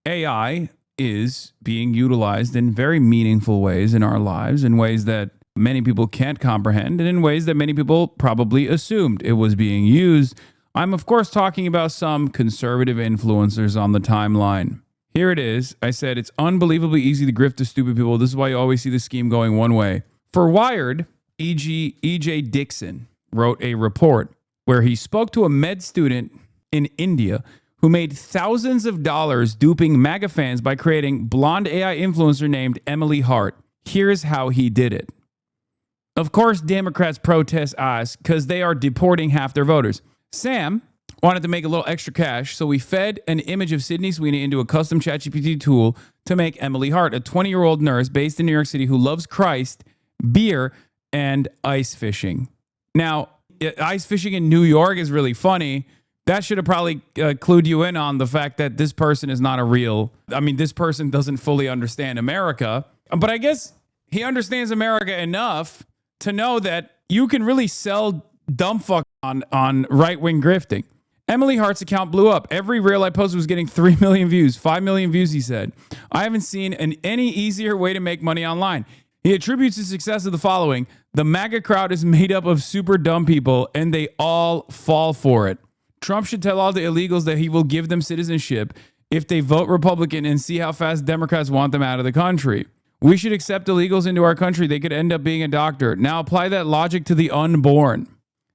AI is being utilized in very meaningful ways in our lives, in ways that many people can't comprehend, and in ways that many people probably assumed it was being used. I'm, of course, talking about some conservative influencers on the timeline. Here it is. I said it's unbelievably easy to grift to stupid people. This is why you always see the scheme going one way. For Wired, E.J. Dixon wrote a report where he spoke to a med student in India who made thousands of dollars duping MAGA fans by creating blonde AI influencer named Emily Hart. Here's how he did it. Of course, Democrats protest us because they are deporting half their voters. Sam wanted to make a little extra cash, so we fed an image of Sydney Sweeney into a custom ChatGPT tool to make Emily Hart, a 20-year-old nurse based in New York City who loves Christ, beer, and ice fishing. Now, ice fishing in New York is really funny. That should have probably clued you in on the fact that this person is not a real... this person doesn't fully understand America. But I guess he understands America enough to know that you can really sell dumb fuck on right-wing grifting. Emily Hart's account blew up. Every reel I posted was getting 3 million views, 5 million views, he said. I haven't seen any easier way to make money online. He attributes his success to the following. The MAGA crowd is made up of super dumb people, and they all fall for it. Trump should tell all the illegals that he will give them citizenship if they vote Republican and see how fast Democrats want them out of the country. We should accept illegals into our country. They could end up being a doctor. Now apply that logic to the unborn.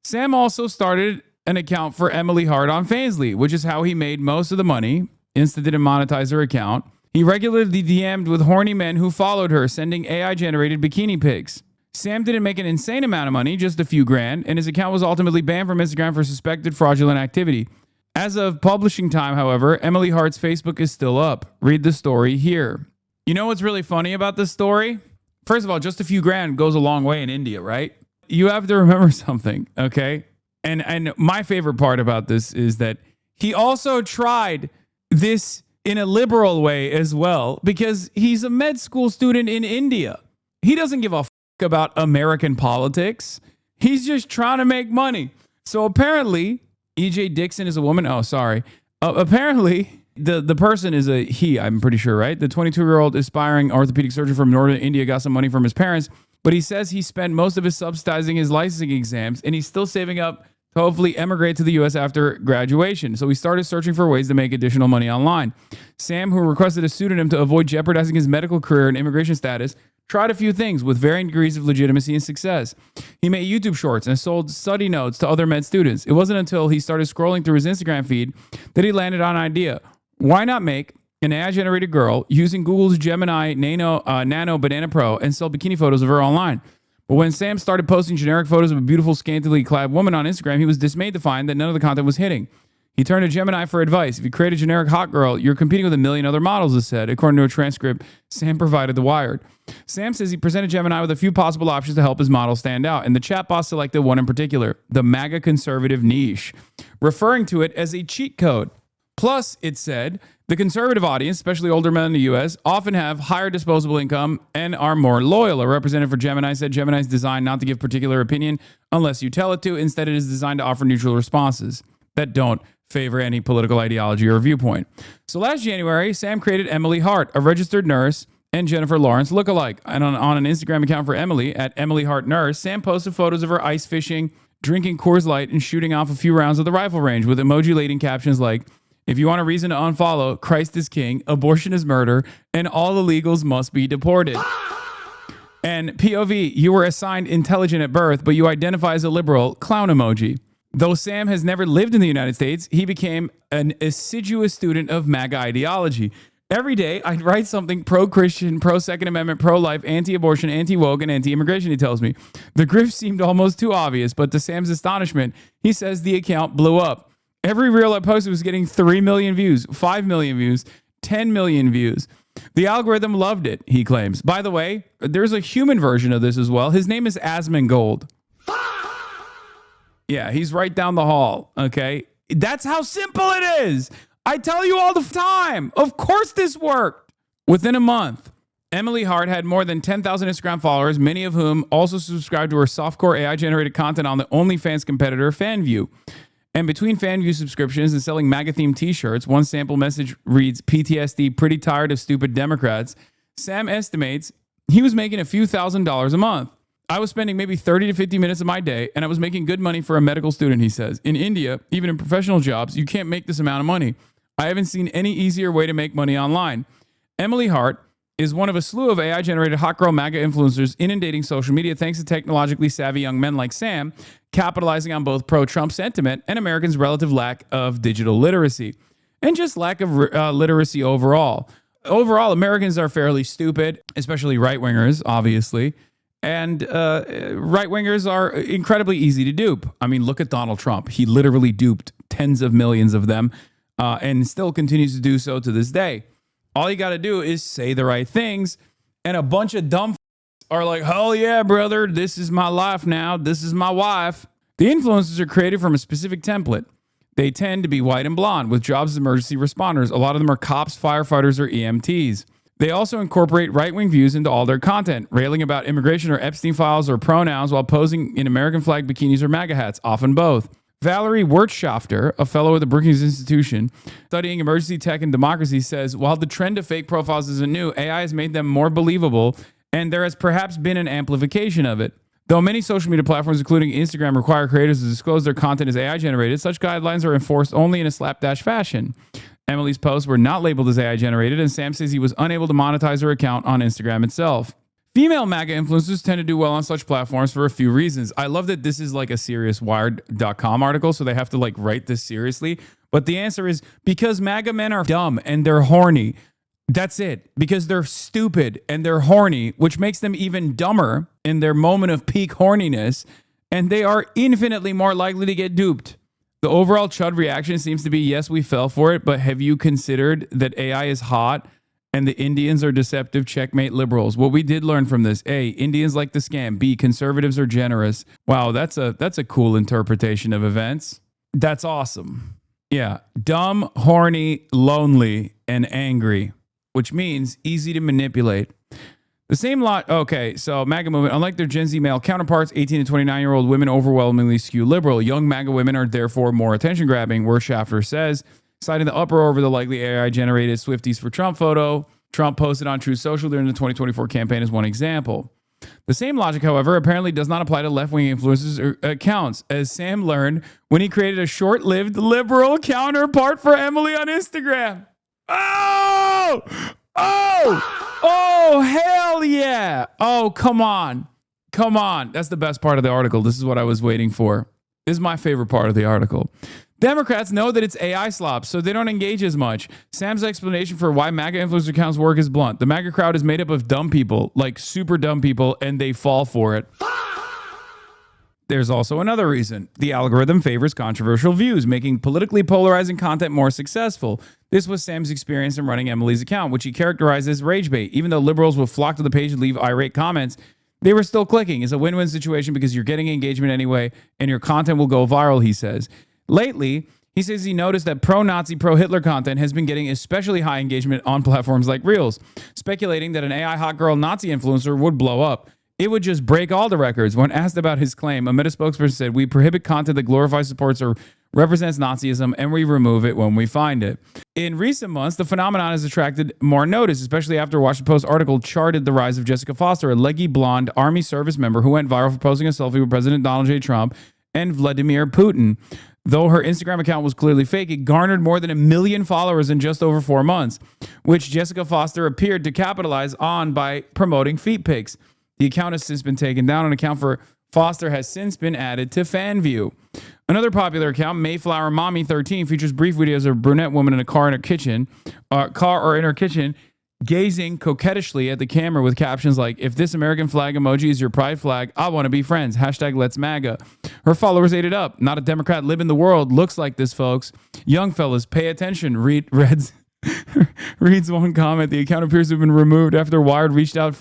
Sam also started an account for Emily Hart on Fansly, which is how he made most of the money. Insta didn't monetize her account. He regularly DM'd with horny men who followed her, sending AI-generated bikini pics. Sam didn't make an insane amount of money, just a few grand, and his account was ultimately banned from Instagram for suspected fraudulent activity. As of publishing time, however, Emily Hart's Facebook is still up. Read the story here. You know what's really funny about this story? First of all, just a few grand goes a long way in India, right? You have to remember something, okay? And my favorite part about this is that he also tried this in a liberal way as well, because he's a med school student in India. He doesn't give a fuck about American politics. He's just trying to make money. So apparently, E.J. Dixon is a woman. Oh, sorry. Apparently, the person is a he, I'm pretty sure, right? The 22-year-old aspiring orthopedic surgeon from northern India got some money from his parents, but he says he spent most of his subsidizing his licensing exams, and he's still saving up to hopefully emigrate to the U.S. after graduation. So he started searching for ways to make additional money online. Sam, who requested a pseudonym to avoid jeopardizing his medical career and immigration status, tried a few things with varying degrees of legitimacy and success. He made YouTube shorts and sold study notes to other med students. It wasn't until he started scrolling through his Instagram feed that he landed on an idea. Why not make an AI-generated girl using Google's Gemini Nano Banana Pro and sell bikini photos of her online? But when Sam started posting generic photos of a beautiful, scantily clad woman on Instagram, he was dismayed to find that none of the content was hitting. He turned to Gemini for advice. If you create a generic hot girl, you're competing with a million other models, it said, according to a transcript Sam provided The Wired. Sam says he presented Gemini with a few possible options to help his model stand out, and the chatbot selected one in particular, the MAGA conservative niche, referring to it as a cheat code. Plus, it said, the conservative audience, especially older men in the U.S., often have higher disposable income and are more loyal. A representative for Gemini said Gemini is designed not to give particular opinion unless you tell it to. Instead, it is designed to offer neutral responses that don't favor any political ideology or viewpoint. So last January, Sam created Emily Hart, a registered nurse, and Jennifer Lawrence lookalike. And on an Instagram account for Emily, at Emily Hart Nurse, Sam posted photos of her ice fishing, drinking Coors Light, and shooting off a few rounds at the rifle range with emoji-laden captions like, if you want a reason to unfollow, Christ is king, abortion is murder, and all illegals must be deported. And POV, you were assigned intelligent at birth, but you identify as a liberal, clown emoji. Though Sam has never lived in the United States, he became an assiduous student of MAGA ideology. Every day, I'd write something pro-Christian, pro-Second Amendment, pro-life, anti-abortion, anti-woke, and anti-immigration, he tells me. The grift seemed almost too obvious, but to Sam's astonishment, he says the account blew up. Every reel I posted was getting 3 million views, 5 million views, 10 million views. The algorithm loved it, he claims. By the way, there's a human version of this as well. His name is Asmongold. Yeah, he's right down the hall, okay? That's how simple it is. I tell you all the time. Of course this worked. Within a month, Emily Hart had more than 10,000 Instagram followers, many of whom also subscribed to her softcore AI-generated content on the OnlyFans competitor FanView. And between FanView subscriptions and selling MAGA-themed t-shirts, one sample message reads, PTSD, pretty tired of stupid Democrats. Sam estimates he was making a few $1,000s a month. I was spending maybe 30 to 50 minutes of my day, and I was making good money for a medical student, he says. In India, even in professional jobs, you can't make this amount of money. I haven't seen any easier way to make money online. Emily Hart is one of a slew of AI-generated hot girl MAGA influencers inundating social media thanks to technologically savvy young men like Sam, capitalizing on both pro-Trump sentiment and Americans' relative lack of digital literacy, and just lack of literacy overall. Overall, Americans are fairly stupid, especially right-wingers, obviously. And right-wingers are incredibly easy to dupe. I mean, look at Donald Trump. He literally duped tens of millions of them and still continues to do so to this day. All you got to do is say the right things, and a bunch of dumb are like, hell yeah, brother, this is my life now. This is my wife. The influencers are created from a specific template. They tend to be white and blonde with jobs as emergency responders. A lot of them are cops, firefighters, or EMTs. They also incorporate right-wing views into all their content, railing about immigration or Epstein files or pronouns while posing in American flag bikinis or MAGA hats, often both. Valerie Wirtschafter, a fellow at the Brookings Institution, studying emergency tech and democracy, says, while the trend of fake profiles isn't new, AI has made them more believable, and there has perhaps been an amplification of it. Though many social media platforms, including Instagram, require creators to disclose their content as AI generated, such guidelines are enforced only in a slapdash fashion. Emily's posts were not labeled as AI generated, and Sam says he was unable to monetize her account on Instagram itself. Female MAGA influencers tend to do well on such platforms for a few reasons. I love that this is like a serious Wired.com article, so they have to like write this seriously. But the answer is because MAGA men are dumb and they're horny. That's it. Because they're stupid and they're horny, which makes them even dumber in their moment of peak horniness, and they are infinitely more likely to get duped. The overall chud reaction seems to be, yes, we fell for it, but have you considered that AI is hot and the Indians are deceptive, checkmate liberals? What we did learn from this: A, Indians like the scam. B, conservatives are generous. Wow, that's a cool interpretation of events. That's awesome. Yeah, dumb, horny, lonely, and angry, which means easy to manipulate. The same lot. Okay, so MAGA movement, unlike their Gen Z male counterparts, 18 to 29-year-old women overwhelmingly skew liberal. Young MAGA women are therefore more attention-grabbing, Wirtschafter says, citing the uproar over the likely AI-generated Swifties for Trump photo Trump posted on Truth Social during the 2024 campaign as one example. The same logic, however, apparently does not apply to left-wing influencers or accounts, as Sam learned when he created a short-lived liberal counterpart for Emily on Instagram. Oh, hell yeah. Oh, come on. That's the best part of the article. This is what I was waiting for. This is my favorite part of the article. Democrats know that it's AI slop, so they don't engage as much. Sam's explanation for why MAGA influencer accounts work is blunt. The MAGA crowd is made up of dumb people, like super dumb people, and they fall for it. There's also another reason. The algorithm favors controversial views, making politically polarizing content more successful. This was Sam's experience in running Emily's account, which he characterized as rage bait. Even though liberals would flock to the page and leave irate comments, they were still clicking. It's a win-win situation because you're getting engagement anyway, and your content will go viral, he says. Lately, he says he noticed that pro-Nazi, pro-Hitler content has been getting especially high engagement on platforms like Reels, speculating that an AI hot girl Nazi influencer would blow up. It would just break all the records. When asked about his claim, a Meta spokesperson said, "We prohibit content that glorifies, supports, or represents Nazism, and we remove it when we find it." In recent months, the phenomenon has attracted more notice, especially after a Washington Post article charted the rise of Jessica Foster, a leggy blonde Army service member who went viral for posting a selfie with President Donald J. Trump and Vladimir Putin. Though her Instagram account was clearly fake, it garnered more than 1 million followers in just over 4 months, which Jessica Foster appeared to capitalize on by promoting feet pics. The account has since been taken down. An account for Foster has since been added to FanView. Another popular account, Mayflower Mommy 13, features brief videos of a brunette woman in a car in her kitchen, gazing coquettishly at the camera with captions like, "If this American flag emoji is your pride flag, I want to be friends. #Let'sMAGA." Her followers ate it up. Not a Democrat live in the world looks like this, folks. Young fellas, pay attention. Reads one comment. The account appears to have been removed after Wired reached out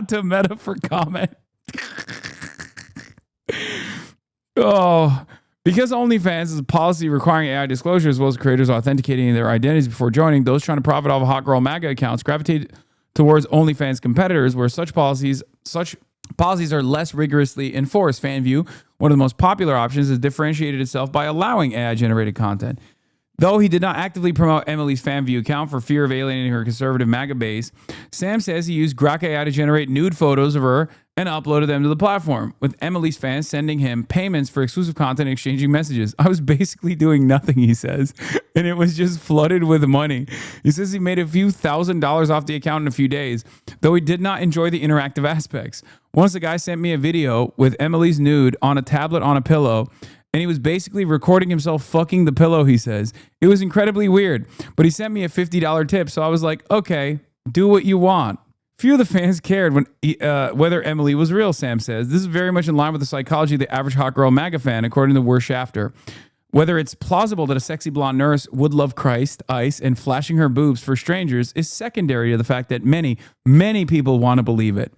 to Meta for comment. Because OnlyFans is a policy requiring AI disclosure as well as creators authenticating their identities before joining, those trying to profit off of hot girl MAGA accounts gravitate towards OnlyFans competitors, where such Policies are less rigorously enforced. FanView, one of the most popular options, has differentiated itself by allowing AI-generated content. Though he did not actively promote Emily's FanView account for fear of alienating her conservative MAGA base, Sam says he used Grok AI to generate nude photos of her and uploaded them to the platform, with Emily's fans sending him payments for exclusive content and exchanging messages. I was basically doing nothing, he says, and it was just flooded with money. He says he made a few $1,000s off the account in a few days, though he did not enjoy the interactive aspects. Once a guy sent me a video with Emily's nude on a tablet on a pillow, and he was basically recording himself fucking the pillow, he says. It was incredibly weird, but he sent me a $50 tip, so I was like, okay, do what you want. Few of the fans cared whether Emily was real, Sam says. This is very much in line with the psychology of the average hot girl MAGA fan, according to Worst Shafter. Whether it's plausible that a sexy blonde nurse would love Christ, ice, and flashing her boobs for strangers is secondary to the fact that many, many people want to believe it.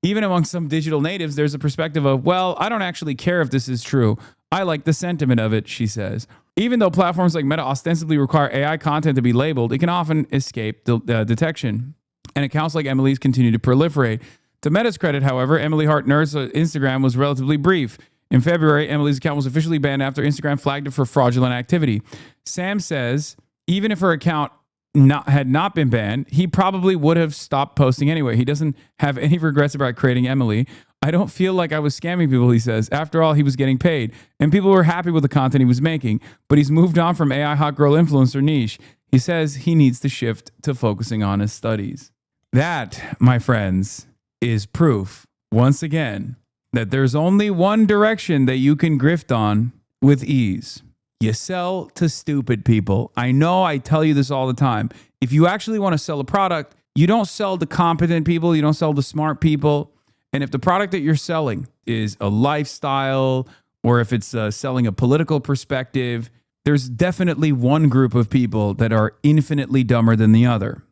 Even among some digital natives, there's a perspective of, well, I don't actually care if this is true. I like the sentiment of it, she says. Even though platforms like Meta ostensibly require AI content to be labeled, it can often escape detection. And accounts like Emily's continue to proliferate. To Meta's credit, however, Emily Hart Nerd's Instagram was relatively brief. In February, Emily's account was officially banned after Instagram flagged it for fraudulent activity. Sam says even if her account had not been banned, he probably would have stopped posting anyway. He doesn't have any regrets about creating Emily. I don't feel like I was scamming people, he says. After all, he was getting paid, and people were happy with the content he was making, but he's moved on from AI hot girl influencer niche. He says he needs to shift to focusing on his studies. That, my friends, is proof, once again, that there's only one direction that you can grift on with ease. You sell to stupid people. I know I tell you this all the time. If you actually want to sell a product, you don't sell to competent people. You don't sell to smart people. And if the product that you're selling is a lifestyle, or if it's selling a political perspective, there's definitely one group of people that are infinitely dumber than the other.